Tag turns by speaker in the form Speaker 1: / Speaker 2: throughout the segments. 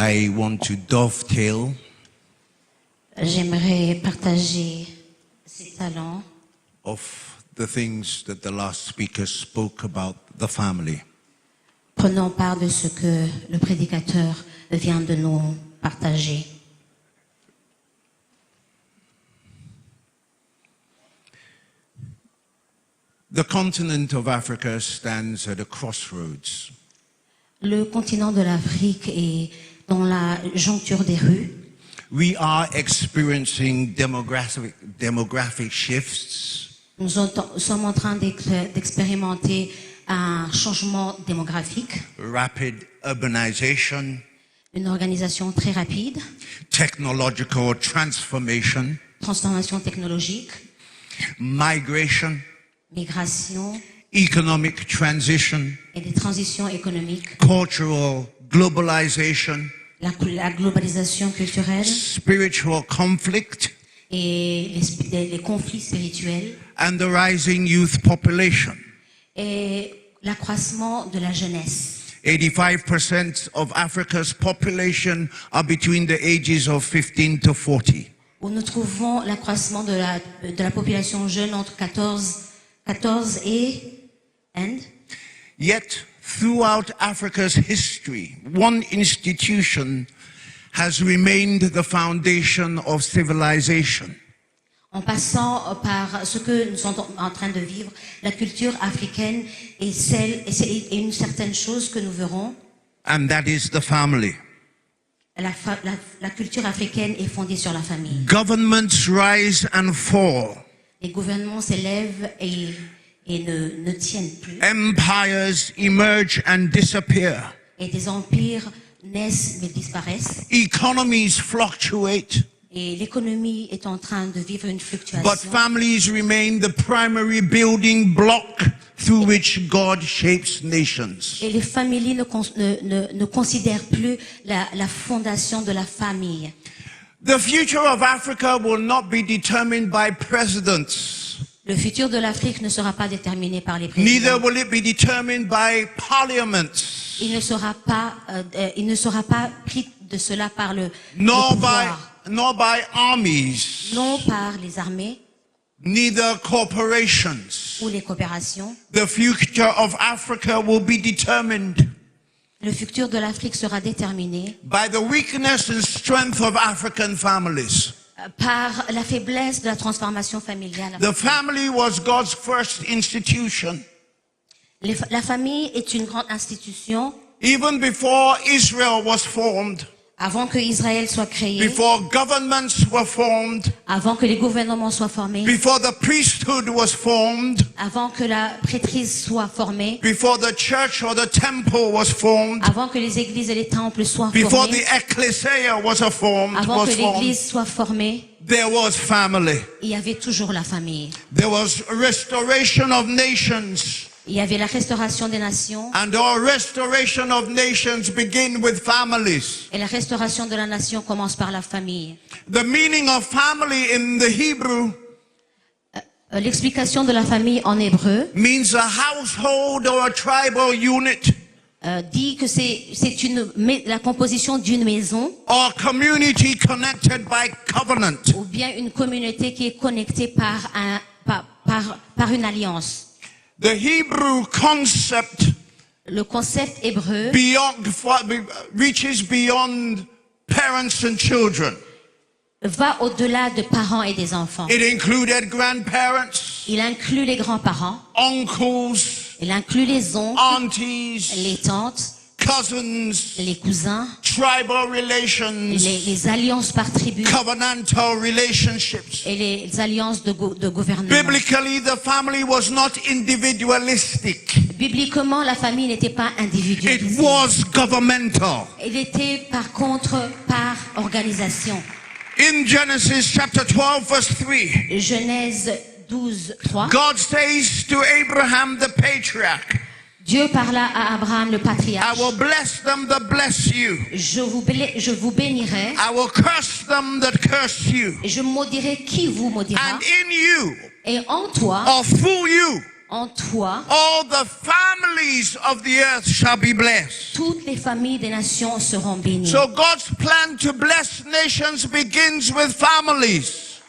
Speaker 1: I want to dovetail
Speaker 2: J'aimerais partager ces talents
Speaker 1: of the things that the last speaker spoke about the family.
Speaker 2: prenant part de ce que le prédicateur vient de nous partager.
Speaker 1: The continent of Africa stands at a crossroads.
Speaker 2: Le continent de l'Afrique est dans la joncture des rues.
Speaker 1: We are experiencing demographic shifts.
Speaker 2: Nous sommes en train d'expérimenter un changement démographique,
Speaker 1: Rapid urbanization,
Speaker 2: une organisation très rapide,
Speaker 1: technological transformation,
Speaker 2: transformation technologique,
Speaker 1: migration,
Speaker 2: migration
Speaker 1: economic transition,
Speaker 2: et des transitions économiques,
Speaker 1: cultural globalization,
Speaker 2: la globalisation culturelle
Speaker 1: spiritual conflict,
Speaker 2: et les conflits spirituels
Speaker 1: and the rising youth population.
Speaker 2: et l'accroissement de la jeunesse.
Speaker 1: 85% of Africa's population are between the ages of 15 to 40.
Speaker 2: Où nous trouvons l'accroissement de la population jeune entre 14 and
Speaker 1: Yet, throughout Africa's history, one institution has remained the foundation of civilization.
Speaker 2: en passant par ce que nous sommes en train de vivre, la culture africaine est une certaine chose que nous verrons.
Speaker 1: And that is the family.
Speaker 2: La culture africaine est fondée sur la famille.
Speaker 1: Governments rise and fall.
Speaker 2: Les gouvernements s'élèvent et ne tiennent plus.
Speaker 1: Empires emerge and disappear.
Speaker 2: Et des empires naissent mais disparaissent.
Speaker 1: Economies fluctuate.
Speaker 2: Et l'économie est en train de vivre une fluctuation.
Speaker 1: But families remain the primary building block through which God shapes nations.
Speaker 2: Et les familles ne considèrent plus la fondation de la famille.
Speaker 1: The future of Africa will not be determined by presidents.
Speaker 2: Le futur de l'Afrique ne sera pas déterminé par les
Speaker 1: Neither
Speaker 2: présidents.
Speaker 1: will it be determined by parliaments.
Speaker 2: Il ne sera pas pris de cela par le
Speaker 1: Nor
Speaker 2: pouvoir,
Speaker 1: by armies.
Speaker 2: non par les armées
Speaker 1: Neither corporations.
Speaker 2: ou les coopérations.
Speaker 1: The future of Africa will be determined
Speaker 2: Le futur de l'Afrique sera déterminé
Speaker 1: by the weakness and strength of African families.
Speaker 2: par la faiblesse de la transformation familiale.
Speaker 1: The family was God's first institution.
Speaker 2: La famille est une grande institution.
Speaker 1: Even before Israel was formed,
Speaker 2: Avant que Israël soit créé,
Speaker 1: before governments were formed,
Speaker 2: avant que les gouvernements soient formés,
Speaker 1: before the priesthood was formed,
Speaker 2: avant que la prêtrise soit formée,
Speaker 1: before the church or the temple was formed,
Speaker 2: avant que les églises et les temples soient
Speaker 1: before
Speaker 2: formés,
Speaker 1: the ecclesia was formed,
Speaker 2: avant que l'église soit formée,
Speaker 1: there was family.
Speaker 2: il y avait toujours la famille.
Speaker 1: There was restoration of nations.
Speaker 2: Il y avait la restauration des nations.
Speaker 1: And our restoration of nations begin with families.
Speaker 2: Et la restauration de la nation commence par la famille.
Speaker 1: The meaning of family in the Hebrew
Speaker 2: L'explication de la famille en hébreu
Speaker 1: means a household or a tribal unit
Speaker 2: dit que c'est la composition d'une maison
Speaker 1: or community connected by covenant.
Speaker 2: ou bien une communauté qui est connectée par une alliance.
Speaker 1: The Hebrew concept
Speaker 2: Le concept hébreu
Speaker 1: reaches beyond parents and children.
Speaker 2: va au-delà de parents et des enfants.
Speaker 1: It included grandparents,
Speaker 2: Il inclut les grands-parents,
Speaker 1: uncles,
Speaker 2: il inclut les oncles,
Speaker 1: aunties,
Speaker 2: les tantes,
Speaker 1: cousins,
Speaker 2: les cousins,
Speaker 1: tribal relations,
Speaker 2: les alliances par tribu
Speaker 1: covenantal relationships.
Speaker 2: et les alliances de gouvernement.
Speaker 1: Biblically, the family was not individualistic.
Speaker 2: Bibliquement, la famille n'était pas
Speaker 1: It
Speaker 2: individualisée.
Speaker 1: was governmental.
Speaker 2: Elle était par contre par organisation.
Speaker 1: In Genesis chapter 12 verse 3,
Speaker 2: Genèse 12, 3.
Speaker 1: God says to Abraham the patriarch,
Speaker 2: Dieu parla à Abraham le
Speaker 1: I
Speaker 2: patriarche.
Speaker 1: will bless them that bless you.
Speaker 2: Je vous bénirai
Speaker 1: I will curse them that curse you.
Speaker 2: et je maudirai qui vous maudira.
Speaker 1: And in you,
Speaker 2: Et en toi,
Speaker 1: or through you,
Speaker 2: En toi,
Speaker 1: all the families of the earth shall be blessed.
Speaker 2: toutes les familles des nations seront bénies.
Speaker 1: So God's plan to bless nations begins with families.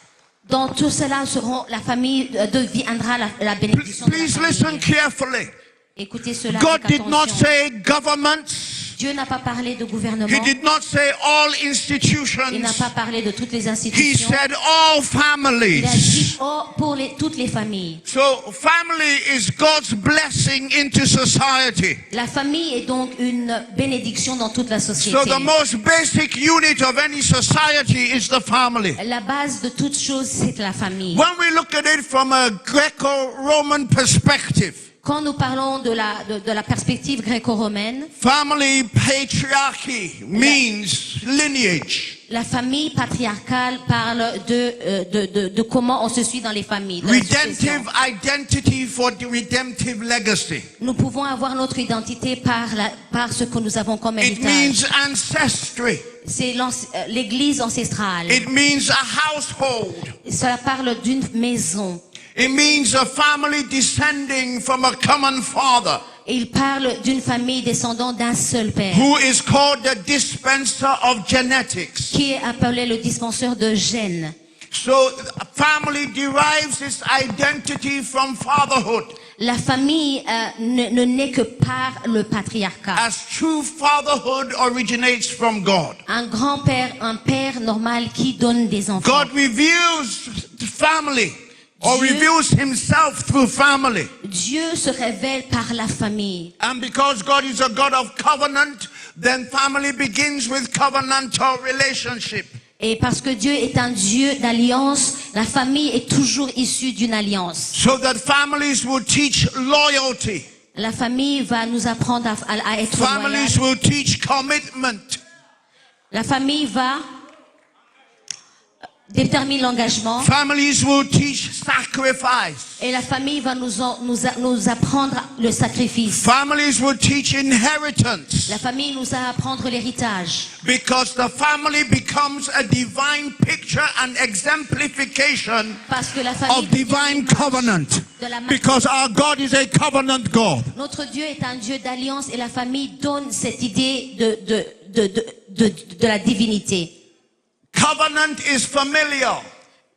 Speaker 2: Dans tout cela la famille deviendra la bénédiction de la
Speaker 1: Please listen
Speaker 2: famille.
Speaker 1: carefully.
Speaker 2: Écoutez cela
Speaker 1: God
Speaker 2: avec
Speaker 1: did not
Speaker 2: attention.
Speaker 1: say governments.
Speaker 2: Dieu n'a pas parlé de gouvernement.
Speaker 1: He did not say all
Speaker 2: Il n'a
Speaker 1: institutions.
Speaker 2: pas parlé de toutes les
Speaker 1: He
Speaker 2: institutions.
Speaker 1: said all
Speaker 2: Il a
Speaker 1: families.
Speaker 2: dit pour toutes les familles.
Speaker 1: So family is God's blessing into society.
Speaker 2: La famille est donc une bénédiction dans toute la société.
Speaker 1: So the most basic unit of any society is the family.
Speaker 2: La base de toute chose, c'est la famille.
Speaker 1: When we look at it from a Greco-Roman perspective,
Speaker 2: Quand nous parlons de la perspective gréco-romaine,
Speaker 1: family patriarchy means lineage.
Speaker 2: la famille patriarcale parle de comment on se suit dans les familles. de la succession.
Speaker 1: Redemptive identity for the redemptive legacy.
Speaker 2: Nous pouvons avoir notre identité par ce que nous avons comme
Speaker 1: It
Speaker 2: héritage.
Speaker 1: means ancestry.
Speaker 2: C'est l'église ancestrale.
Speaker 1: It means a household.
Speaker 2: Cela parle d'une maison.
Speaker 1: It means a family descending from a common father
Speaker 2: Et il parle d'une famille descendant d'un seul père,
Speaker 1: who is called the dispenser of genetics.
Speaker 2: qui est appelé le dispenseur de gènes.
Speaker 1: So a family derives its identity from fatherhood.
Speaker 2: La famille ne naît que par le patriarcat.
Speaker 1: As true fatherhood originates from God.
Speaker 2: Un grand-père, un père normal qui donne des enfants.
Speaker 1: God reveals the family or
Speaker 2: Dieu-
Speaker 1: reveals himself through family.
Speaker 2: Dieu se révèle par la famille.
Speaker 1: And because God is a God of covenant, then family begins with covenantal relationship.
Speaker 2: Et parce que Dieu est un Dieu d'alliance, la famille est toujours issue d'une alliance.
Speaker 1: So that families will teach loyalty.
Speaker 2: La famille va nous apprendre à être loyal.
Speaker 1: Families will teach commitment.
Speaker 2: La famille va déterminer l'engagement.
Speaker 1: Families will teach sacrifice.
Speaker 2: Et la famille va nous apprendre le sacrifice.
Speaker 1: Families will teach inheritance.
Speaker 2: La famille nous va apprendre l'héritage.
Speaker 1: Because the family becomes a divine picture and exemplification
Speaker 2: Parce que la famille
Speaker 1: of divine covenant.
Speaker 2: de la
Speaker 1: Because our God is a covenant God.
Speaker 2: Notre Dieu est un Dieu d'alliance et la famille donne cette idée de la divinité.
Speaker 1: Covenant is familial.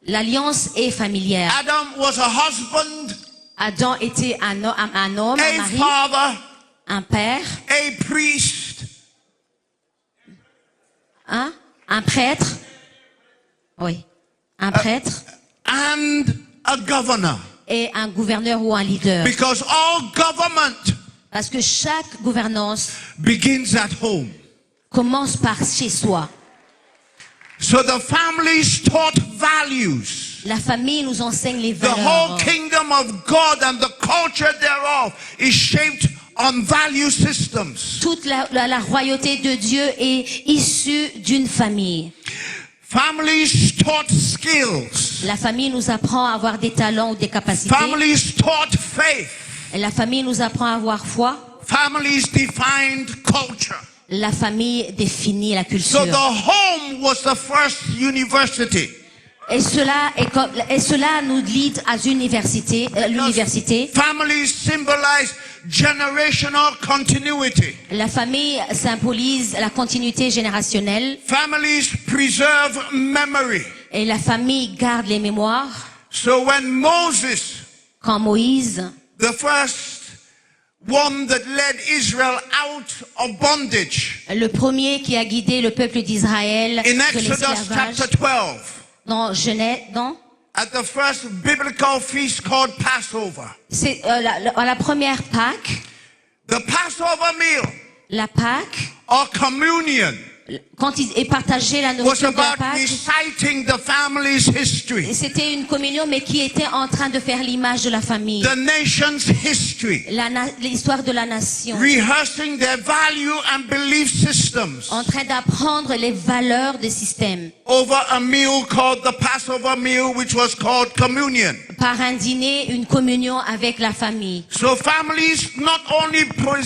Speaker 2: L'alliance est familière.
Speaker 1: Adam was a husband,
Speaker 2: Adam était un homme, un
Speaker 1: a
Speaker 2: mari,
Speaker 1: father,
Speaker 2: un père,
Speaker 1: a priest,
Speaker 2: hein, un prêtre. Oui, un prêtre
Speaker 1: and a governor.
Speaker 2: et un gouverneur ou un leader.
Speaker 1: Because all government
Speaker 2: Parce que chaque gouvernance
Speaker 1: begins at home.
Speaker 2: commence par chez soi.
Speaker 1: So the families taught values.
Speaker 2: La famille nous enseigne les
Speaker 1: The whole
Speaker 2: valeurs.
Speaker 1: kingdom of God and the culture thereof is shaped on value systems.
Speaker 2: Toute la royauté de Dieu est issue d'une famille.
Speaker 1: Families taught skills.
Speaker 2: La famille nous apprend à avoir des talents ou des capacités.
Speaker 1: Families taught faith.
Speaker 2: Et la famille nous apprend à avoir foi.
Speaker 1: Families defined culture.
Speaker 2: La famille définit la
Speaker 1: So
Speaker 2: culture.
Speaker 1: the home was the first university.
Speaker 2: Et cela nous lead à l'université.
Speaker 1: Families symbolize generational continuity.
Speaker 2: La famille symbolise la continuité générationnelle.
Speaker 1: Families preserve memory.
Speaker 2: Et la famille garde les mémoires.
Speaker 1: So when Moses,
Speaker 2: Quand Moïse,
Speaker 1: the first one that led Israel out of bondage,
Speaker 2: le premier qui a guidé le peuple d'Israël
Speaker 1: in
Speaker 2: de
Speaker 1: Exodus
Speaker 2: l'esclavage,
Speaker 1: chapter 12,
Speaker 2: dans Genèse,
Speaker 1: at the first biblical feast called Passover,
Speaker 2: c'est à la première Pâque,
Speaker 1: the Passover meal
Speaker 2: la Pâque,
Speaker 1: or communion
Speaker 2: quand il est partagé la
Speaker 1: was
Speaker 2: nourriture de la
Speaker 1: about
Speaker 2: Pâque,
Speaker 1: reciting the family's history,
Speaker 2: c'était une communion, mais qui était en train de faire l'image de la famille,
Speaker 1: the nation's history,
Speaker 2: l'histoire de la nation,
Speaker 1: rehearsing their value and belief systems
Speaker 2: en train d'apprendre les valeurs des systèmes
Speaker 1: over a meal called the Passover meal, which was called communion.
Speaker 2: par un dîner, une communion avec la famille.
Speaker 1: So families not only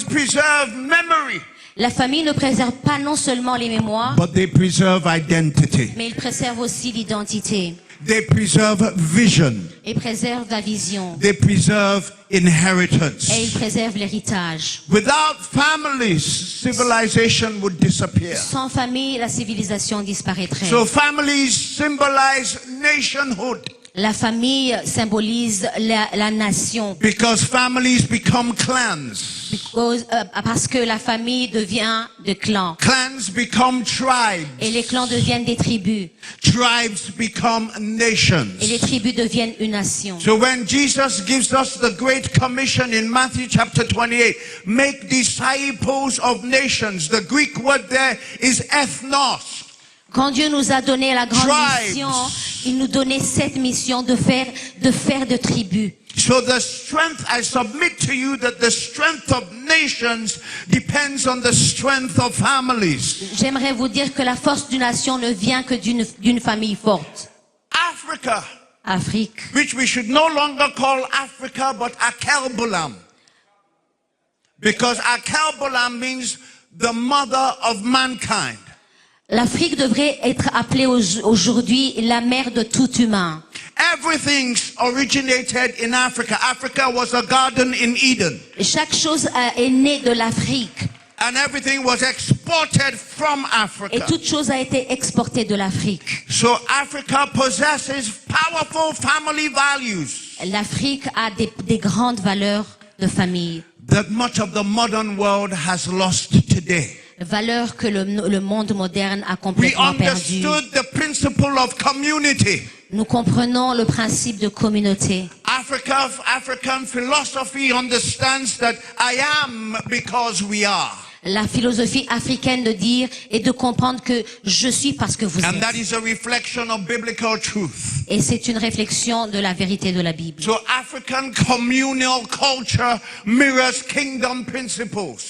Speaker 1: preserve memory,
Speaker 2: La famille ne préserve pas non seulement les mémoires,
Speaker 1: but they preserve identity.
Speaker 2: mais il préserve aussi l'identité.
Speaker 1: They preserve vision.
Speaker 2: et préservent la vision.
Speaker 1: They preserve inheritance.
Speaker 2: Et ils préservent l'héritage.
Speaker 1: Without families, civilization would disappear.
Speaker 2: Sans famille, la civilisation disparaîtrait.
Speaker 1: So families symbolize nationhood.
Speaker 2: La famille symbolise la nation.
Speaker 1: Because families become clans.
Speaker 2: Parce que la famille devient des clans.
Speaker 1: Clans become tribes.
Speaker 2: Et les clans deviennent des tribus.
Speaker 1: Tribes become nations.
Speaker 2: Et les tribus deviennent une nation.
Speaker 1: So when Jesus gives us the Great Commission in Matthew chapter 28, make disciples of nations, the Greek word there is ethnos.
Speaker 2: Quand Dieu nous a donné la grande
Speaker 1: Tribes.
Speaker 2: mission, il nous donnait cette mission de faire de tribus.
Speaker 1: So the strength, I submit to you that the strength of nations depends on the strength of families.
Speaker 2: J'aimerais vous dire que la force d'une nation ne vient que d'une famille forte.
Speaker 1: Africa,
Speaker 2: Afrique,
Speaker 1: which we should no longer call Africa but Akelbulam. Because Akelbulam means the mother of mankind.
Speaker 2: l'Afrique devrait être appelée aujourd'hui la mère de tout humain.
Speaker 1: Everything originated in Africa. Africa was a garden in Eden.
Speaker 2: Chaque chose est née de l'Afrique.
Speaker 1: And everything was exported from
Speaker 2: Et
Speaker 1: Africa.
Speaker 2: toute chose a été exportée de l'Afrique.
Speaker 1: So Africa possesses powerful family values
Speaker 2: L'Afrique a des grandes valeurs de famille.
Speaker 1: that much of the modern world has lost today.
Speaker 2: Valeurs que le monde moderne a
Speaker 1: We
Speaker 2: complètement perdues.
Speaker 1: understood the principle of community.
Speaker 2: Nous comprenons le principe de communauté.
Speaker 1: African philosophy understands that I am because we are.
Speaker 2: La philosophie africaine de dire et de comprendre que je suis parce que vous
Speaker 1: And that
Speaker 2: êtes.
Speaker 1: is a reflection of biblical truth.
Speaker 2: Et c'est une réflexion de la vérité de la Bible.
Speaker 1: So African communal culture mirrors kingdom principles.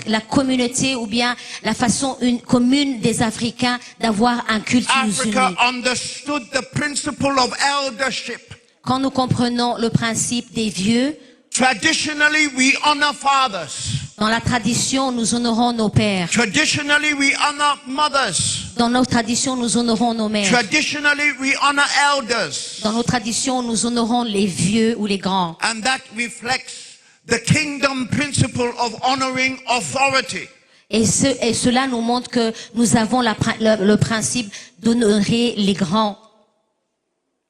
Speaker 2: La communauté ou bien la façon commune des Africains d'avoir un culte musulman.
Speaker 1: Africa understood the principle of eldership.
Speaker 2: Quand nous comprenons le principe des vieux,
Speaker 1: Traditionally, we honor fathers.
Speaker 2: dans la tradition, nous honorons nos pères.
Speaker 1: Traditionally, we honor mothers.
Speaker 2: Dans nos traditions, nous honorons nos mères.
Speaker 1: Traditionally, we honor elders.
Speaker 2: Dans nos traditions, nous honorons les vieux ou les grands.
Speaker 1: And that reflects the kingdom principle of honoring authority.
Speaker 2: Et cela nous montre que nous avons le principe d'honorer les grands.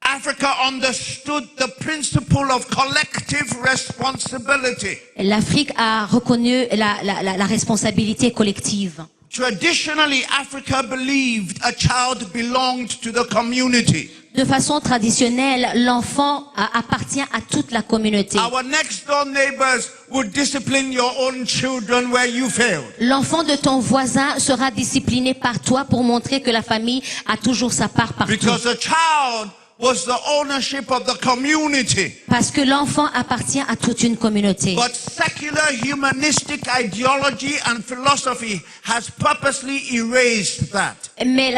Speaker 1: Africa understood the principle of collective responsibility.
Speaker 2: L'Afrique a reconnu la responsabilité collective.
Speaker 1: Traditionally, Africa believed a child belonged to the community.
Speaker 2: De façon traditionnelle, l'enfant appartient à toute la communauté.
Speaker 1: Our next door neighbors would discipline your own children where you failed.
Speaker 2: L'enfant de ton voisin sera discipliné par toi pour montrer que la famille a toujours sa part partout.
Speaker 1: Because a child was the ownership of the community.
Speaker 2: Parce que l'enfant appartient à toute une communauté.
Speaker 1: But secular humanistic ideology and philosophy has purposely erased that.
Speaker 2: Mais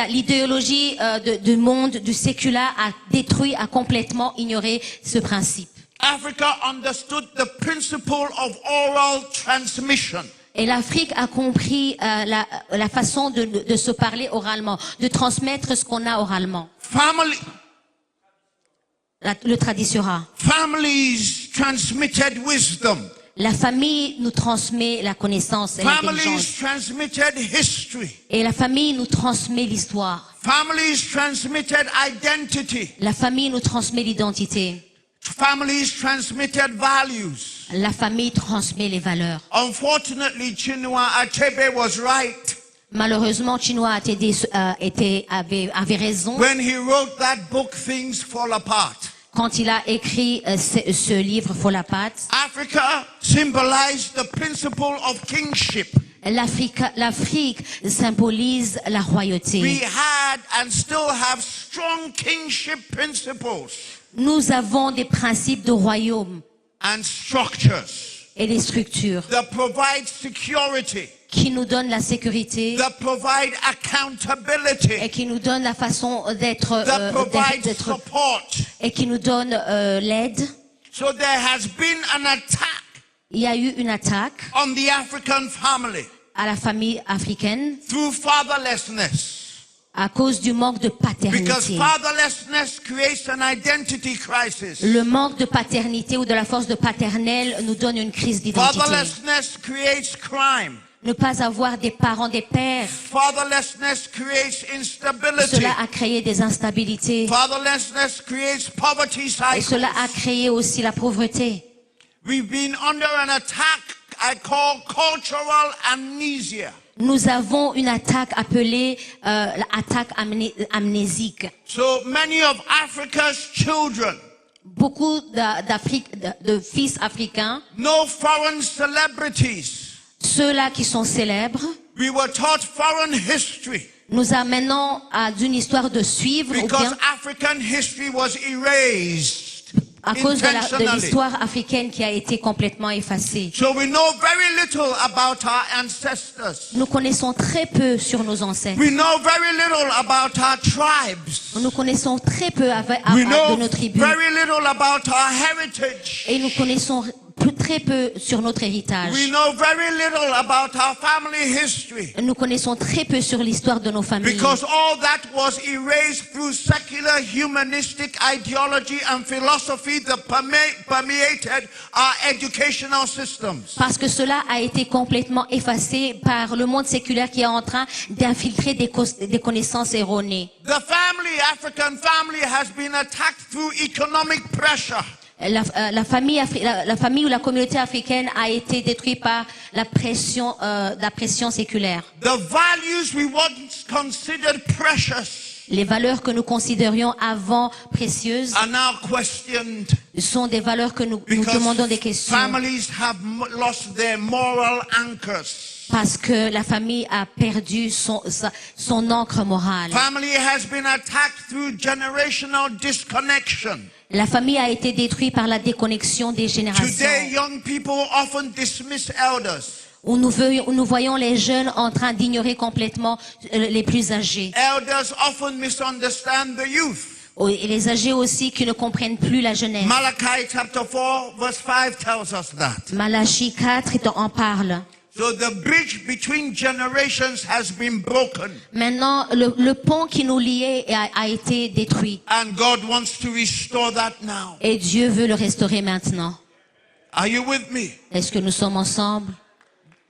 Speaker 2: l'idéologie du monde, du sécular, a complètement ignoré ce principe.
Speaker 1: Africa understood the principle of oral transmission.
Speaker 2: Et l'Afrique a compris la façon de se parler oralement, de transmettre ce qu'on a oralement. Le traditionnel.
Speaker 1: Families transmitted wisdom.
Speaker 2: La famille nous transmet la connaissance et l'intelligence.
Speaker 1: Families transmitted history.
Speaker 2: Et la famille nous transmet l'histoire.
Speaker 1: Families transmitted identity.
Speaker 2: La famille nous transmet l'identité.
Speaker 1: Families transmitted values.
Speaker 2: La famille transmet les valeurs.
Speaker 1: Unfortunately, Chinua Achebe was right.
Speaker 2: Malheureusement, Chinua avait raison
Speaker 1: When he wrote that book, Things Fall Apart.
Speaker 2: quand il a écrit ce livre Folapate.
Speaker 1: Africa symbolized the principle of kingship.
Speaker 2: L'Afrique symbolise la royauté.
Speaker 1: We had and still have strong kingship principles
Speaker 2: Nous avons des principes de royaume
Speaker 1: and structures
Speaker 2: et des structures
Speaker 1: that provide security,
Speaker 2: qui nous donnent la sécurité
Speaker 1: that provide accountability,
Speaker 2: et qui nous donnent la façon d'être
Speaker 1: that provide support.
Speaker 2: et qui nous donnent l'aide.
Speaker 1: So there has been an attack
Speaker 2: Il y a eu une attaque
Speaker 1: on the African family
Speaker 2: à la famille africaine
Speaker 1: through fatherlessness.
Speaker 2: à cause du manque de
Speaker 1: Because
Speaker 2: paternité.
Speaker 1: fatherlessness creates an identity crisis.
Speaker 2: Le manque de paternité ou de la force de paternelle nous donne une crise d'identité.
Speaker 1: Fatherlessness creates crime.
Speaker 2: Ne pas avoir des parents, des pères,
Speaker 1: Fatherlessness creates instability.
Speaker 2: cela a créé des instabilités.
Speaker 1: Fatherlessness creates poverty
Speaker 2: Et
Speaker 1: cycles.
Speaker 2: cela a créé aussi la pauvreté.
Speaker 1: We've been under an attack I call cultural amnesia.
Speaker 2: Nous avons une attaque appelée l'attaque amnésique.
Speaker 1: So many of Africa's children,
Speaker 2: Beaucoup de fils africains,
Speaker 1: no foreign celebrities.
Speaker 2: ceux-là qui sont célèbres,
Speaker 1: We were taught foreign history
Speaker 2: nous amenons à d'une histoire de suivre ou
Speaker 1: because
Speaker 2: bien
Speaker 1: African history was erased
Speaker 2: à cause de
Speaker 1: intentionally.
Speaker 2: l'histoire africaine qui a été complètement effacée.
Speaker 1: So we know very little about our ancestors.
Speaker 2: Nous connaissons très peu sur nos ancêtres.
Speaker 1: We know very little about our tribes.
Speaker 2: Nous connaissons très peu
Speaker 1: We
Speaker 2: de
Speaker 1: know
Speaker 2: nos tribus.
Speaker 1: very little about our heritage.
Speaker 2: Et nous connaissons très peu sur notre héritage.
Speaker 1: We know very little about our family history
Speaker 2: Nous connaissons très peu sur l'histoire de nos familles.
Speaker 1: because all that was erased through secular humanistic ideology and philosophy that permeated our educational systems.
Speaker 2: Parce que cela a été complètement effacé par le monde séculaire qui est en train d'infiltrer des connaissances erronées.
Speaker 1: The African family has been attacked through economic pressure.
Speaker 2: La famille ou la communauté africaine a été détruite par la pression séculaire.
Speaker 1: The values we once considered precious
Speaker 2: Les valeurs que nous considérions avant précieuses
Speaker 1: are now questioned
Speaker 2: sont des valeurs que nous
Speaker 1: because
Speaker 2: demandons des questions.
Speaker 1: families have lost their moral anchors.
Speaker 2: Parce que la famille a perdu son ancre morale.
Speaker 1: Family has been attacked through generational disconnection.
Speaker 2: La famille a été détruite par la déconnexion des générations.
Speaker 1: Today, young people often dismiss elders.
Speaker 2: Où nous voyons les jeunes en train d'ignorer complètement les plus âgés.
Speaker 1: Elders often misunderstand the youth.
Speaker 2: Et les âgés aussi qui ne comprennent plus la jeunesse.
Speaker 1: Malachi chapter 4 verse 5 tells us that.
Speaker 2: Malachie 4 en parle.
Speaker 1: So the bridge between generations has been broken.
Speaker 2: Maintenant, le pont qui nous liait a été détruit.
Speaker 1: And God wants to restore that now.
Speaker 2: Et Dieu veut le restaurer maintenant.
Speaker 1: Are you with me?
Speaker 2: Est-ce que nous sommes ensemble?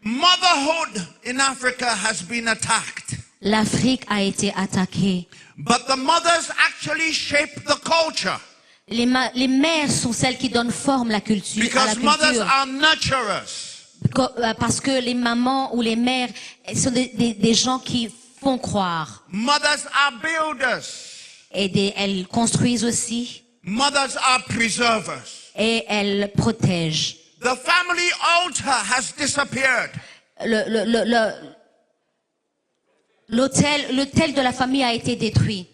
Speaker 1: Motherhood in Africa has been attacked.
Speaker 2: L'Afrique a été attaquée.
Speaker 1: But the mothers actually shape the culture.
Speaker 2: Les mères sont celles qui donnent forme à la culture.
Speaker 1: Because mothers are nurturers.
Speaker 2: Parce que les mamans ou les mères sont des gens qui font croire.
Speaker 1: Mothers are builders.
Speaker 2: Et elles construisent aussi.
Speaker 1: Mothers are preservers.
Speaker 2: Et elles protègent.
Speaker 1: The family altar has disappeared.
Speaker 2: L'autel de la famille a été détruit.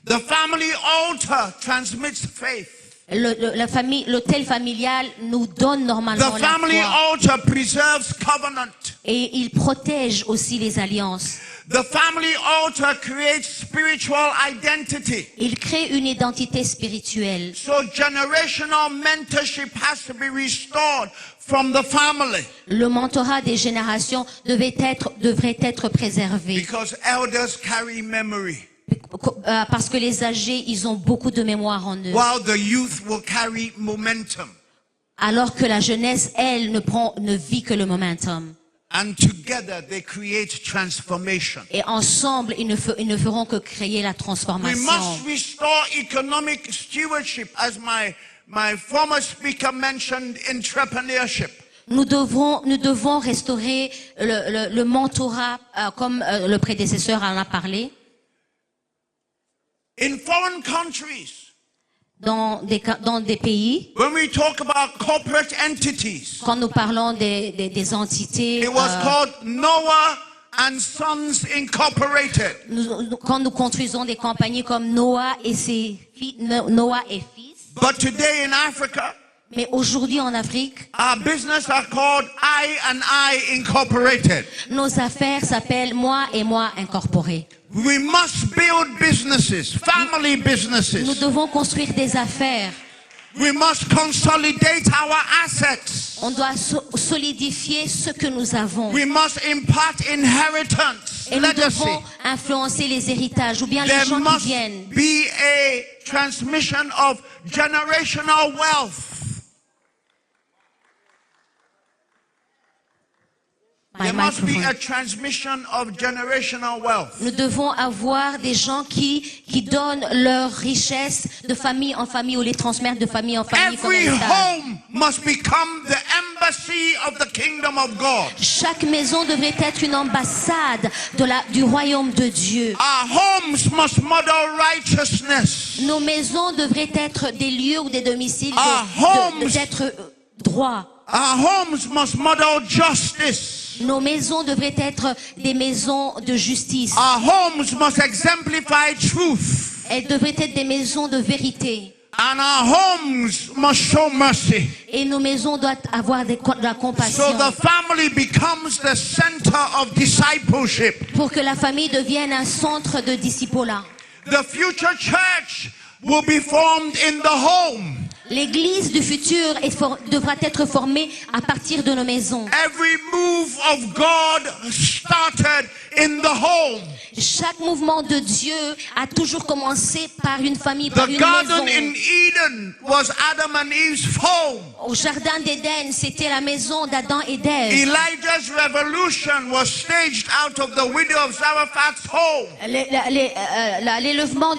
Speaker 1: The family altar transmits faith.
Speaker 2: L'autel familial nous donne normalement
Speaker 1: The
Speaker 2: la
Speaker 1: family
Speaker 2: foi.
Speaker 1: altar preserves covenant.
Speaker 2: Et il protège aussi les alliances.
Speaker 1: The family altar creates spiritual identity.
Speaker 2: Il crée une identité spirituelle.
Speaker 1: So generational mentorship has to be restored from the family.
Speaker 2: Le mentorat des générations devrait être préservé.
Speaker 1: Because elders carry memory.
Speaker 2: Parce que les âgés, ils ont beaucoup de mémoire en eux.
Speaker 1: While the youth will carry momentum.
Speaker 2: Alors que la jeunesse, elle, ne vit que le momentum.
Speaker 1: And together they create transformation.
Speaker 2: Et ensemble, ils ne feront que créer la
Speaker 1: We
Speaker 2: transformation.
Speaker 1: must restore economic stewardship, as my former speaker mentioned, entrepreneurship.
Speaker 2: Nous devons restaurer le mentorat, comme le prédécesseur en a parlé.
Speaker 1: In foreign countries,
Speaker 2: Dans des pays,
Speaker 1: when we talk about corporate entities,
Speaker 2: quand nous parlons des entités,
Speaker 1: it was called Noah and Sons Incorporated.
Speaker 2: quand nous construisons des compagnies comme Noah et fils,
Speaker 1: But today in Africa,
Speaker 2: mais aujourd'hui en Afrique,
Speaker 1: our business are called I Incorporated.
Speaker 2: nos affaires s'appellent Moi et Moi incorporés.
Speaker 1: We must build businesses, family
Speaker 2: Nous
Speaker 1: businesses.
Speaker 2: devons construire des affaires.
Speaker 1: We must consolidate our assets.
Speaker 2: On doit solidifier ce que nous avons.
Speaker 1: We must impart inheritance. next
Speaker 2: Et nous
Speaker 1: legacy.
Speaker 2: devons influencer les héritages ou bien les
Speaker 1: There
Speaker 2: gens qui
Speaker 1: must
Speaker 2: viennent.
Speaker 1: be a transmission of generational wealth.
Speaker 2: My
Speaker 1: There must be
Speaker 2: microphone.
Speaker 1: a transmission of generational wealth.
Speaker 2: Nous devons avoir des gens qui donnent leur richesse de famille en famille ou les transmettent de famille en famille comme
Speaker 1: Every
Speaker 2: héritage.
Speaker 1: home must become the embassy of the kingdom of God.
Speaker 2: Chaque maison devrait être une ambassade du royaume de Dieu.
Speaker 1: Our homes must model righteousness.
Speaker 2: Nos maisons devraient être des lieux ou des domiciles d'être droits.
Speaker 1: Our homes must model justice.
Speaker 2: Nos maisons devraient être des maisons de justice.
Speaker 1: Our homes must exemplify truth.
Speaker 2: Elles devraient être des maisons de vérité.
Speaker 1: And our homes must show mercy.
Speaker 2: Et nos maisons doivent avoir de la compassion.
Speaker 1: So the family becomes the center of discipleship.
Speaker 2: Pour que la famille devienne un centre de discipolat.
Speaker 1: The future church will be formed in the home.
Speaker 2: L'église du futur devra être formée à partir de nos maisons.
Speaker 1: Every move of God started in the home.
Speaker 2: Chaque mouvement de Dieu a toujours commencé par une famille,
Speaker 1: The
Speaker 2: par une
Speaker 1: garden
Speaker 2: maison.
Speaker 1: in Eden was Adam and Eve's home.
Speaker 2: Au jardin d'Éden, c'était la maison d'Adam et d'Ève.
Speaker 1: Elijah's revolution was staged out of the widow of Zarephath's home.
Speaker 2: L'élèvement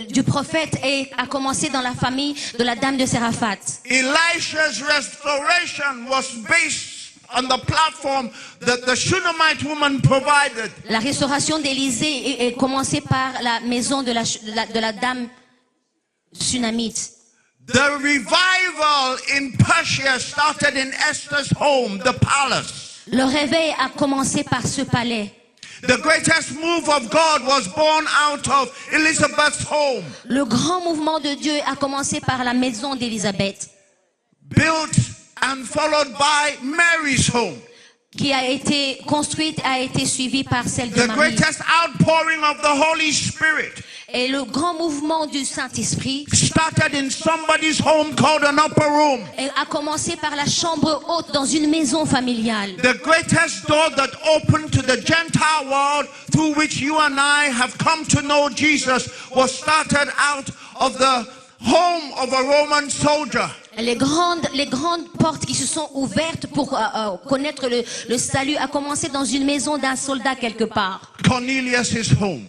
Speaker 2: du prophète a commencé dans la famille de la dame de Séraphat.
Speaker 1: Elisha's restoration was based on the platform that the Shunammite woman provided.
Speaker 2: La restauration d'Élisée est commencée par la maison de la dame Sunamite.
Speaker 1: The revival in Persia started in Esther's home, the palace.
Speaker 2: Le réveil a commencé par ce palais.
Speaker 1: The greatest move of God was born out of Elizabeth's home.
Speaker 2: Le grand mouvement de Dieu a commencé par la maison d'Élisabeth,
Speaker 1: Built and followed by Mary's home.
Speaker 2: qui a été construite, a été suivie par celle de
Speaker 1: The
Speaker 2: Marie.
Speaker 1: greatest outpouring of the Holy Spirit
Speaker 2: Et le grand mouvement du Saint-Esprit
Speaker 1: started in somebody's home called an upper room.
Speaker 2: a commencé par la chambre haute dans une maison familiale.
Speaker 1: The greatest door that opened to the Gentile world through which you and I have come to know Jesus was started out of the home of a Roman soldier.
Speaker 2: Les grandes portes qui se sont ouvertes pour connaître le salut a commencé dans une maison d'un soldat quelque part.
Speaker 1: Cornelius' home.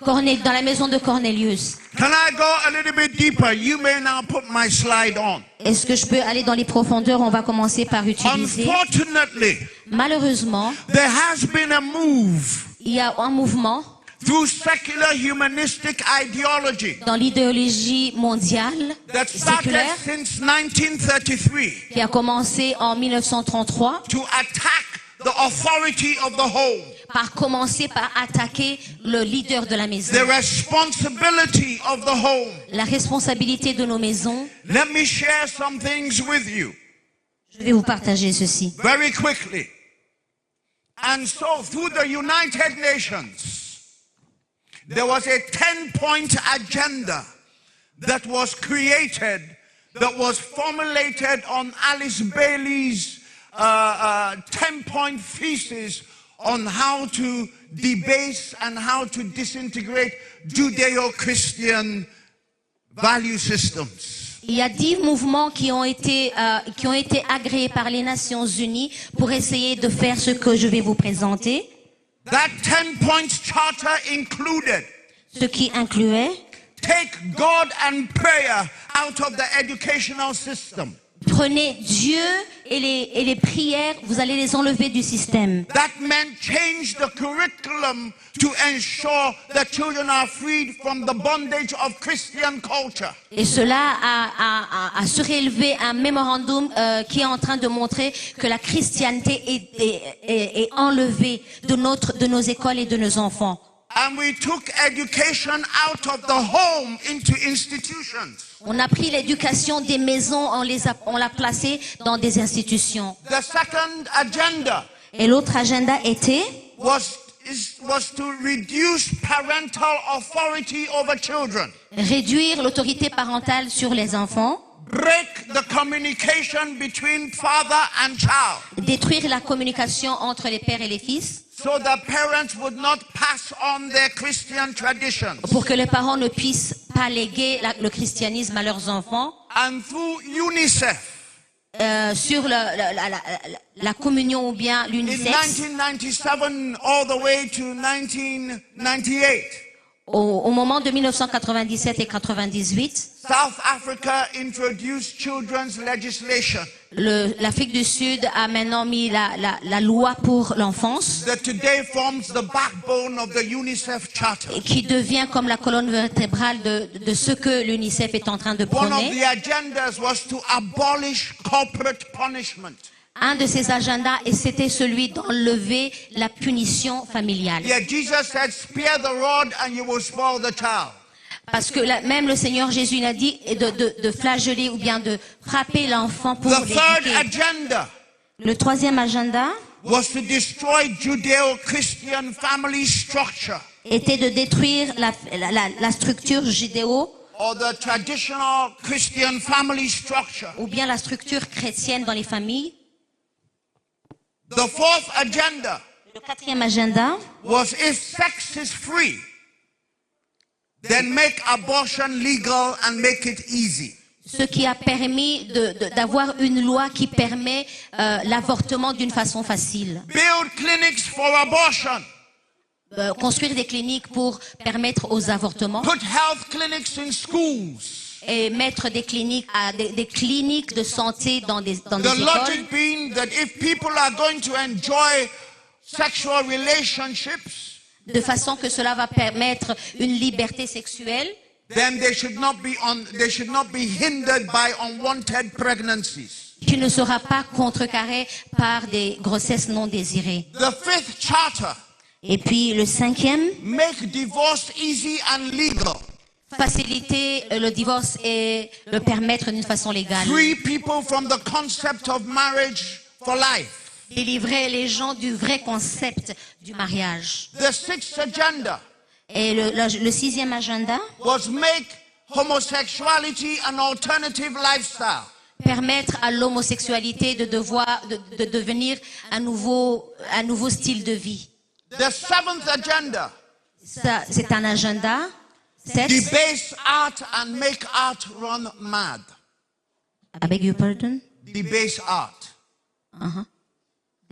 Speaker 2: Dans la maison de Cornelius.
Speaker 1: Can I go a little bit deeper? You may now put my slide on.
Speaker 2: Est-ce que je peux aller dans les profondeurs? On va commencer par utiliser.
Speaker 1: Unfortunately,
Speaker 2: Malheureusement,
Speaker 1: there has been a move
Speaker 2: il y a un mouvement
Speaker 1: through secular humanistic ideology
Speaker 2: dans l'idéologie mondiale
Speaker 1: that started
Speaker 2: séculaire
Speaker 1: since 1933
Speaker 2: qui a commencé en 1933
Speaker 1: to attack the authority of the home,
Speaker 2: par commencer par attaquer le leader de la maison.
Speaker 1: the responsibility of the home.
Speaker 2: La responsabilité de nos maisons.
Speaker 1: Let me share some things with you
Speaker 2: Je vais vous partager ceci.
Speaker 1: very quickly. And so through the United Nations, there was a 10-point agenda that was created, that was formulated on Alice Bailey's 10-point thesis on how to debase and how to disintegrate Judeo-Christian value systems.
Speaker 2: Il y a 10 mouvements qui ont été agréés par les Nations Unies pour essayer de faire ce que je vais vous présenter.
Speaker 1: That 10-point charter included
Speaker 2: Ce qui incluait
Speaker 1: take God and prayer out of the educational system.
Speaker 2: prenez Dieu et les prières, vous allez les enlever du système.
Speaker 1: That meant change the curriculum to ensure that children are freed from the bondage of Christian culture.
Speaker 2: Et cela a surélevé un mémorandum qui est en train de montrer que la chrétienté est enlevée de nos écoles et de nos enfants.
Speaker 1: And we took education out of the home into institutions.
Speaker 2: On a pris l'éducation des maisons, on l'a placée dans des institutions.
Speaker 1: The second agenda
Speaker 2: Et l'autre agenda était
Speaker 1: was to reduce parental authority over children.
Speaker 2: réduire l'autorité parentale sur les enfants.
Speaker 1: break the communication between father and child,
Speaker 2: détruire la communication entre les pères et les fils,
Speaker 1: so that parents would not pass on their Christian traditions.
Speaker 2: pour que les parents ne puissent pas léguer le christianisme à leurs enfants,
Speaker 1: And through UNICEF,
Speaker 2: sur la communion ou bien
Speaker 1: in
Speaker 2: l'unisexe.
Speaker 1: 1997 all the way to 1998,
Speaker 2: Au moment de 1997 et 98,
Speaker 1: South Africa introduced children's legislation
Speaker 2: l'Afrique du Sud a maintenant mis la loi pour l'enfance,
Speaker 1: that today forms the backbone of the UNICEF Charter.
Speaker 2: qui devient comme la colonne vertébrale de ce que l'UNICEF est en train de
Speaker 1: One of
Speaker 2: prôner.
Speaker 1: the agendas was to abolish corporate punishment.
Speaker 2: Un de ces agendas, et c'était celui d'enlever la punition familiale.
Speaker 1: Yeah, Jesus said, spare the rod and you will spoil the child.
Speaker 2: Parce que même le Seigneur Jésus l'a dit de flageller ou bien de frapper l'enfant pour
Speaker 1: The third
Speaker 2: l'éduquer.
Speaker 1: agenda
Speaker 2: Le troisième agenda
Speaker 1: was to destroy Judeo-Christian family structure,
Speaker 2: était de détruire la structure judéo
Speaker 1: or the traditional Christian family structure.
Speaker 2: ou bien la structure chrétienne dans les familles.
Speaker 1: The fourth agenda
Speaker 2: Le quatrième agenda,
Speaker 1: was if sex is free, then make abortion legal and make it easy.
Speaker 2: ce qui a permis d'avoir une loi qui permet l'avortement d'une façon facile.
Speaker 1: Build clinics for abortion.
Speaker 2: Construire des cliniques pour permettre aux avortements
Speaker 1: Put health clinics in schools.
Speaker 2: et mettre des cliniques des cliniques de santé dans des
Speaker 1: The
Speaker 2: écoles,
Speaker 1: logic being that if people are going to enjoy sexual relationships,
Speaker 2: de façon que cela va permettre une liberté sexuelle,
Speaker 1: then they should not be hindered by unwanted pregnancies.
Speaker 2: qui ne sera pas contrecarré par des grossesses non désirées.
Speaker 1: The fifth charter,
Speaker 2: Et puis le cinquième,
Speaker 1: make divorce easy and legal.
Speaker 2: faciliter le divorce et le permettre d'une façon légale.
Speaker 1: Free people from the concept of marriage for life.
Speaker 2: Délivrer les gens du vrai concept du mariage.
Speaker 1: The sixth agenda
Speaker 2: Et le sixième agenda,
Speaker 1: was make homosexuality an alternative lifestyle.
Speaker 2: permettre à l'homosexualité de devenir un nouveau style de vie.
Speaker 1: The seventh agenda,
Speaker 2: Ça, c'est un agenda. 7.
Speaker 1: debase art and make art run mad.
Speaker 2: I beg your pardon?
Speaker 1: Debase art.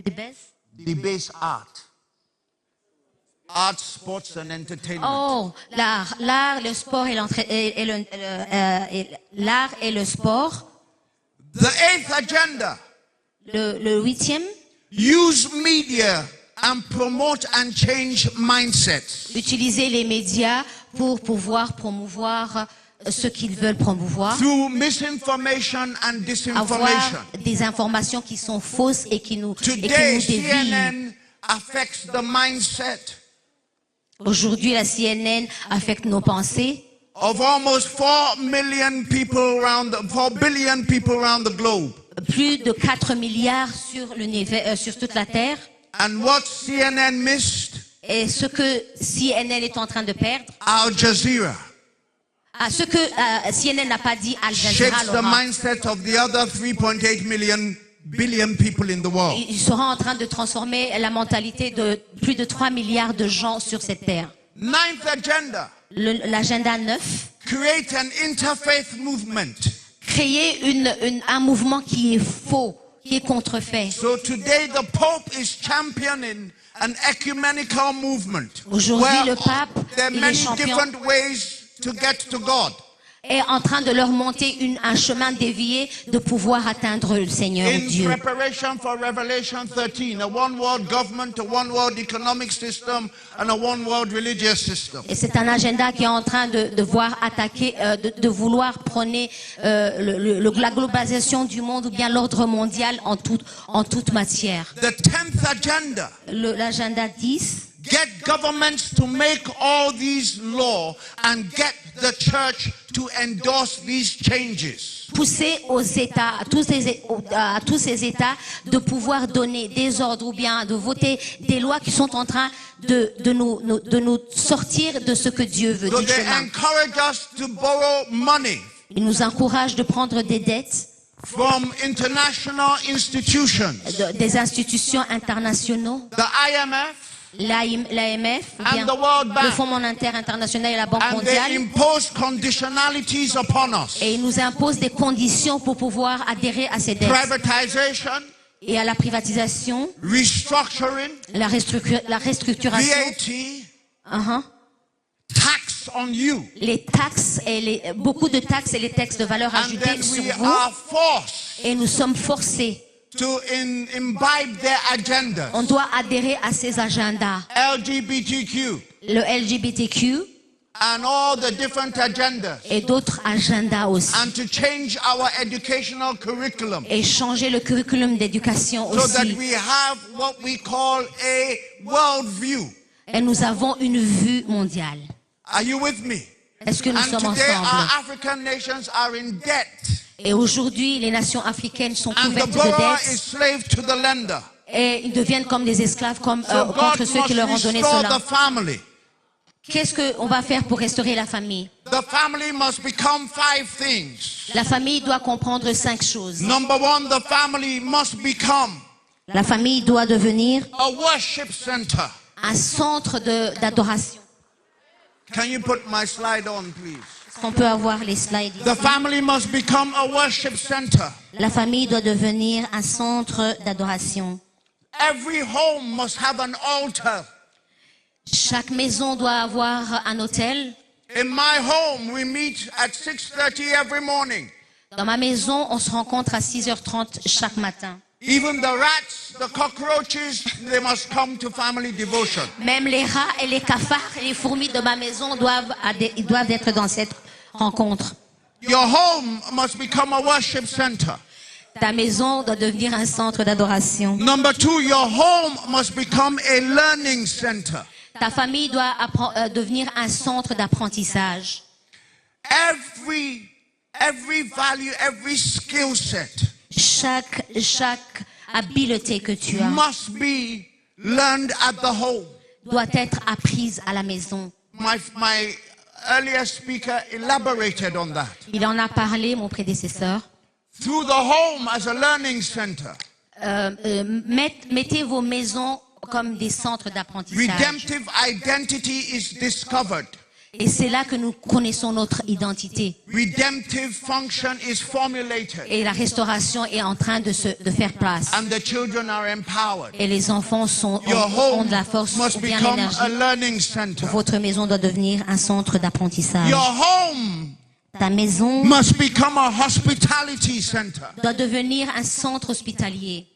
Speaker 2: Debase?
Speaker 1: Debase art. Art, sports and entertainment.
Speaker 2: Oh, l'art, le sport et l'art et le sport.
Speaker 1: The eighth agenda,
Speaker 2: Le huitième,
Speaker 1: use media and promote and change mindsets.
Speaker 2: utiliser les médias pour pouvoir promouvoir ce qu'ils veulent promouvoir.
Speaker 1: Through misinformation and
Speaker 2: Avoir
Speaker 1: disinformation.
Speaker 2: des informations qui sont fausses et qui nous
Speaker 1: Today,
Speaker 2: dévient.
Speaker 1: CNN affects the mindset
Speaker 2: Aujourd'hui, la CNN affecte nos pensées
Speaker 1: of almost 4 billion people around the globe.
Speaker 2: plus de 4 milliards sur l'univers, sur toute la Terre.
Speaker 1: And what CNN missed,
Speaker 2: Et ce que CNN est en train de perdre,
Speaker 1: Al Jazeera,
Speaker 2: ce que CNN n'a pas dit, Al Jazeera
Speaker 1: shapes the
Speaker 2: l'aura.
Speaker 1: mindset of the other 3.8 billion people in the world.
Speaker 2: Il sera en train de transformer la mentalité de plus de 3 milliards de gens sur cette terre.
Speaker 1: Ninth agenda,
Speaker 2: L'agenda 9,
Speaker 1: create an interfaith movement.
Speaker 2: créer un mouvement qui est faux, qui est contrefait.
Speaker 1: So today the Pope is championing an ecumenical movement.
Speaker 2: Aujourd'hui,
Speaker 1: where
Speaker 2: le pape,
Speaker 1: there are
Speaker 2: il est
Speaker 1: many
Speaker 2: champion.
Speaker 1: different ways to get to God.
Speaker 2: Est en train de leur monter un chemin dévié de pouvoir atteindre le Seigneur
Speaker 1: In
Speaker 2: Dieu.
Speaker 1: preparation for Revelation 13, a one world government, a one world economic system, and a one world religious system.
Speaker 2: Et c'est un agenda qui est en train de voir attaquer, de vouloir prôner la globalisation du monde ou bien l'ordre mondial en toute matière.
Speaker 1: The 10th agenda,
Speaker 2: L'agenda 10,
Speaker 1: get governments to make all these laws and get the church to endorse these changes.
Speaker 2: pousser aux États, à tous ces États de pouvoir donner des ordres ou bien de voter des lois qui sont en train de nous sortir de ce que Dieu veut
Speaker 1: So
Speaker 2: du
Speaker 1: they
Speaker 2: chemin.
Speaker 1: encourage us to borrow money.
Speaker 2: Il nous encourage de prendre des dettes
Speaker 1: from international institutions,
Speaker 2: des institutions internationaux,
Speaker 1: the IMF,
Speaker 2: l'AMF,
Speaker 1: and the World
Speaker 2: le
Speaker 1: Bank,
Speaker 2: Fonds monétaire international et la Banque
Speaker 1: and they
Speaker 2: mondiale.
Speaker 1: impose conditionalities upon us.
Speaker 2: Et il nous impose des conditions pour pouvoir adhérer à ces dettes.
Speaker 1: Privatization,
Speaker 2: Et à la privatisation,
Speaker 1: restructuring,
Speaker 2: la restructuration,
Speaker 1: VAT, tax on you.
Speaker 2: les taxes et beaucoup de taxes et les taxes de valeur
Speaker 1: And
Speaker 2: ajoutée
Speaker 1: then
Speaker 2: sur
Speaker 1: we
Speaker 2: vous.
Speaker 1: are forced
Speaker 2: Et nous sommes forcés.
Speaker 1: to imbibe their agendas.
Speaker 2: On doit adhérer à ces agendas.
Speaker 1: LGBTQ
Speaker 2: Le LGBTQ
Speaker 1: and all the different agendas.
Speaker 2: et d'autres agendas aussi.
Speaker 1: And to change our educational curriculum
Speaker 2: Et changer le curriculum d'éducation
Speaker 1: so that
Speaker 2: aussi.
Speaker 1: we have what we call a worldview.
Speaker 2: Et nous avons une vue mondiale.
Speaker 1: Are you with me?
Speaker 2: Est-ce que nous
Speaker 1: And
Speaker 2: sommes
Speaker 1: today
Speaker 2: ensemble?
Speaker 1: our African nations are in debt.
Speaker 2: Et aujourd'hui, les nations africaines sont
Speaker 1: And the
Speaker 2: couvertes de
Speaker 1: borrower is
Speaker 2: dettes.
Speaker 1: slave to the lender.
Speaker 2: Et ils deviennent comme des esclaves contre
Speaker 1: God
Speaker 2: ceux qui leur ont
Speaker 1: must
Speaker 2: donné
Speaker 1: restore
Speaker 2: cela.
Speaker 1: the family.
Speaker 2: Qu'est-ce qu'on va faire pour restaurer la famille?
Speaker 1: The family must become 5 things.
Speaker 2: La famille doit comprendre 5 choses.
Speaker 1: Number 1, the family must become
Speaker 2: La famille doit devenir
Speaker 1: a worship center.
Speaker 2: un centre d'adoration.
Speaker 1: Can you put my slide on, please?
Speaker 2: Est-ce qu'on peut avoir les slides ici?
Speaker 1: The family must become a worship center.
Speaker 2: La famille doit devenir un centre d'adoration.
Speaker 1: Every home must have an altar.
Speaker 2: Chaque maison doit avoir un autel.
Speaker 1: In my home, we meet at 6:30 every morning.
Speaker 2: Dans ma maison, on se rencontre à 6h30 chaque matin.
Speaker 1: Even the rats, the cockroaches, they must come to family devotion.
Speaker 2: Même les rats et les cafards et les fourmis de ma maison doivent être dans cette rencontre.
Speaker 1: Your home must become a worship center.
Speaker 2: Ta maison doit devenir un centre d'adoration.
Speaker 1: Number 2, your home must become a learning center.
Speaker 2: Ta famille doit devenir un centre d'apprentissage.
Speaker 1: Every value, every skill set
Speaker 2: Chaque habileté que tu as
Speaker 1: must be learned at the home.
Speaker 2: doit être apprise à la maison.
Speaker 1: My earlier speaker elaborated on that.
Speaker 2: Il en a parlé, mon prédécesseur.
Speaker 1: Through the home as a learning center.
Speaker 2: Mettez vos maisons comme des centres d'apprentissage.
Speaker 1: Redemptive identity is discovered.
Speaker 2: Et c'est là que nous connaissons notre identité.
Speaker 1: Redemptive function is formulated.
Speaker 2: Et la restauration est en train de faire place.
Speaker 1: And the children are empowered.
Speaker 2: Et les enfants
Speaker 1: Your
Speaker 2: ont
Speaker 1: home
Speaker 2: de la force
Speaker 1: must
Speaker 2: ou bien
Speaker 1: become a
Speaker 2: l'énergie.
Speaker 1: learning center.
Speaker 2: Votre maison doit devenir un centre d'apprentissage.
Speaker 1: Your home
Speaker 2: Ta maison
Speaker 1: must become a hospitality center.
Speaker 2: doit devenir un centre hospitalier.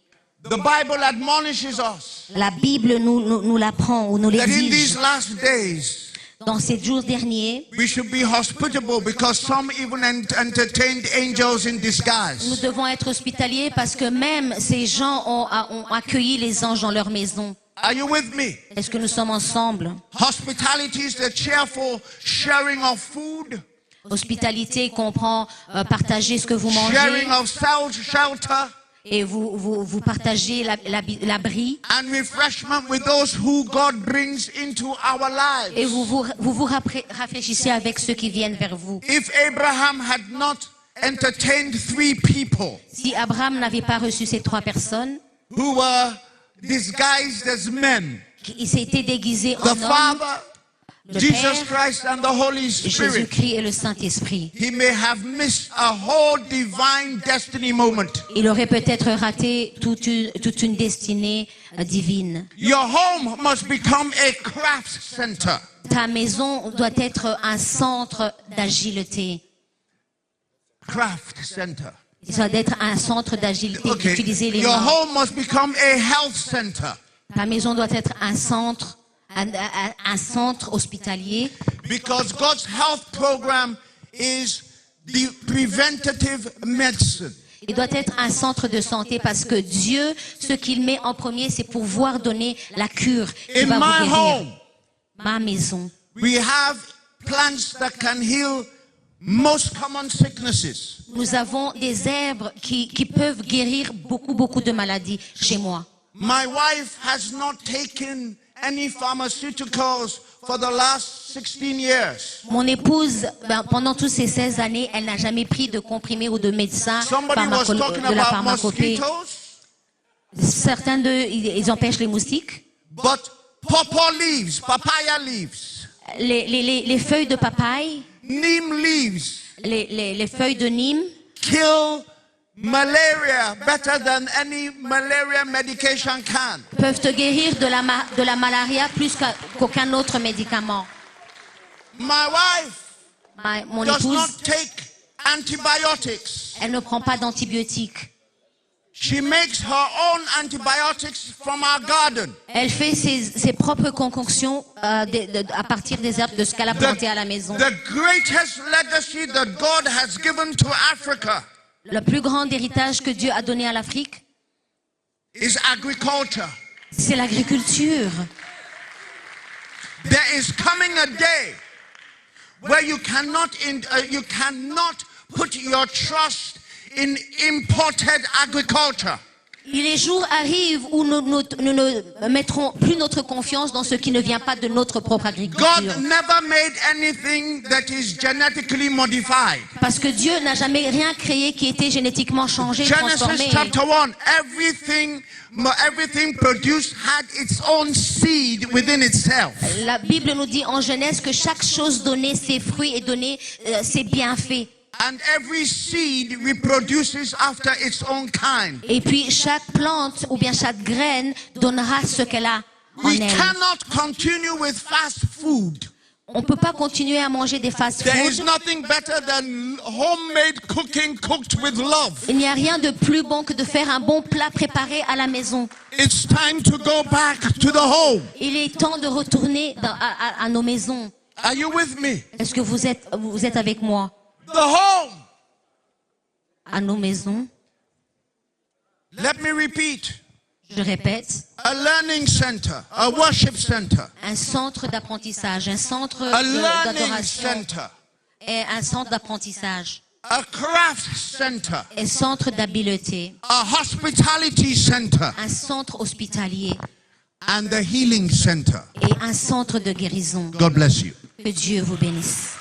Speaker 1: The Bible admonishes us
Speaker 2: La Bible nous l'apprend ou nous
Speaker 1: that in these
Speaker 2: l'exige.
Speaker 1: last days
Speaker 2: Dans ces jours derniers,
Speaker 1: we should be hospitable because some even entertained angels in
Speaker 2: nous
Speaker 1: disguise.
Speaker 2: devons être hospitaliers parce que même ces gens ont accueilli les anges dans leur maison.
Speaker 1: Are you with me?
Speaker 2: Est-ce que nous sommes ensemble?
Speaker 1: Hospitality is the cheerful sharing of food,
Speaker 2: Hospitalité comprend partager ce que vous mangez
Speaker 1: sharing of shelter,
Speaker 2: et vous partagez l'abri
Speaker 1: and refreshment with those who God brings into our
Speaker 2: et
Speaker 1: lives.
Speaker 2: vous rafraîchissez avec ceux qui viennent vers vous.
Speaker 1: If Abraham had not entertained 3 people
Speaker 2: Si Abraham n'avait pas reçu ces 3 personnes,
Speaker 1: who were disguised as men,
Speaker 2: il s'était déguisé en
Speaker 1: the
Speaker 2: homme,
Speaker 1: Father,
Speaker 2: le
Speaker 1: Jesus
Speaker 2: Père,
Speaker 1: Christ, and the Holy Spirit,
Speaker 2: Jésus-Christ et le Saint-Esprit.
Speaker 1: he may have missed a whole divine destiny moment.
Speaker 2: Il aurait peut-être raté toute une destinée divine.
Speaker 1: Your home must become a craft center.
Speaker 2: Ta maison doit être un centre d'agilité.
Speaker 1: Craft center.
Speaker 2: Il doit être un centre d'agilité,
Speaker 1: Okay.
Speaker 2: d'utiliser les
Speaker 1: Your
Speaker 2: mains.
Speaker 1: home must become a health center
Speaker 2: Ta maison doit être un centre hospitalier
Speaker 1: because God's health program is the preventative medicine.
Speaker 2: Il doit être un centre de santé parce que Dieu, ce qu'il met en premier, c'est pouvoir donner la cure qui
Speaker 1: In
Speaker 2: va vous
Speaker 1: my
Speaker 2: guérir.
Speaker 1: home,
Speaker 2: Ma maison.
Speaker 1: we have plants that can heal most common sicknesses.
Speaker 2: Nous avons des herbes qui peuvent guérir beaucoup de maladies chez moi.
Speaker 1: My wife has not taken any pharmaceuticals for the last 16 years.
Speaker 2: Mon épouse, pendant tous ces 16 années, elle n'a jamais pris de comprimés ou de médecins
Speaker 1: Somebody was talking
Speaker 2: de la
Speaker 1: about
Speaker 2: pharmacopée.
Speaker 1: mosquitoes,
Speaker 2: Certains d'eux, ils empêchent les moustiques.
Speaker 1: but pawpaw leaves, papaya leaves,
Speaker 2: Les feuilles de papaye,
Speaker 1: neem leaves
Speaker 2: les feuilles de Nîmes
Speaker 1: kill malaria better than any malaria medication can.
Speaker 2: peuvent te guérir de la malaria plus qu'aucun autre médicament.
Speaker 1: My wife
Speaker 2: Mon
Speaker 1: does
Speaker 2: épouse,
Speaker 1: not take antibiotics.
Speaker 2: elle ne prend pas d'antibiotiques.
Speaker 1: She makes her own antibiotics from our garden.
Speaker 2: Elle fait ses propres concoctions à partir des herbes de ce qu'elle a planté à la maison.
Speaker 1: The greatest legacy that God has given to Africa
Speaker 2: Le plus grand héritage que Dieu a donné à l'Afrique,
Speaker 1: is agriculture.
Speaker 2: c'est l'agriculture.
Speaker 1: There is coming a day where you cannot put your trust in imported agriculture.
Speaker 2: Les jours arrivent où nous ne mettrons plus notre confiance dans ce qui ne vient pas de notre propre agriculture.
Speaker 1: God never made anything that is genetically modified.
Speaker 2: Parce que Dieu n'a jamais rien créé qui était génétiquement changé, transformé.
Speaker 1: Genesis chapter 1, everything produced had its own seed within itself.
Speaker 2: La Bible nous dit en Genèse que chaque chose donnait ses fruits et donnait ses bienfaits.
Speaker 1: And every seed reproduces after its own kind.
Speaker 2: Et puis chaque plante ou bien chaque graine donnera ce qu'elle a en
Speaker 1: We
Speaker 2: elle.
Speaker 1: cannot continue with fast food.
Speaker 2: On ne peut pas continuer à manger des
Speaker 1: There is
Speaker 2: fast-foods.
Speaker 1: nothing better than homemade cooking cooked with love.
Speaker 2: Il n'y a rien de plus bon que de faire un bon plat préparé à la maison.
Speaker 1: It's time to go back to the home.
Speaker 2: Il est temps de retourner à nos maisons.
Speaker 1: Are you with me?
Speaker 2: Est-ce que vous êtes avec moi?
Speaker 1: The home.
Speaker 2: À nos maisons.
Speaker 1: Let me repeat.
Speaker 2: Je répète,
Speaker 1: A learning center, a worship center,
Speaker 2: un centre d'apprentissage, un centre
Speaker 1: a learning
Speaker 2: d'adoration
Speaker 1: center,
Speaker 2: et un centre d'apprentissage,
Speaker 1: a craft center,
Speaker 2: un centre d'habileté,
Speaker 1: a hospitality center,
Speaker 2: un centre hospitalier
Speaker 1: and the healing center.
Speaker 2: et un centre de guérison.
Speaker 1: God bless you.
Speaker 2: Que Dieu vous bénisse.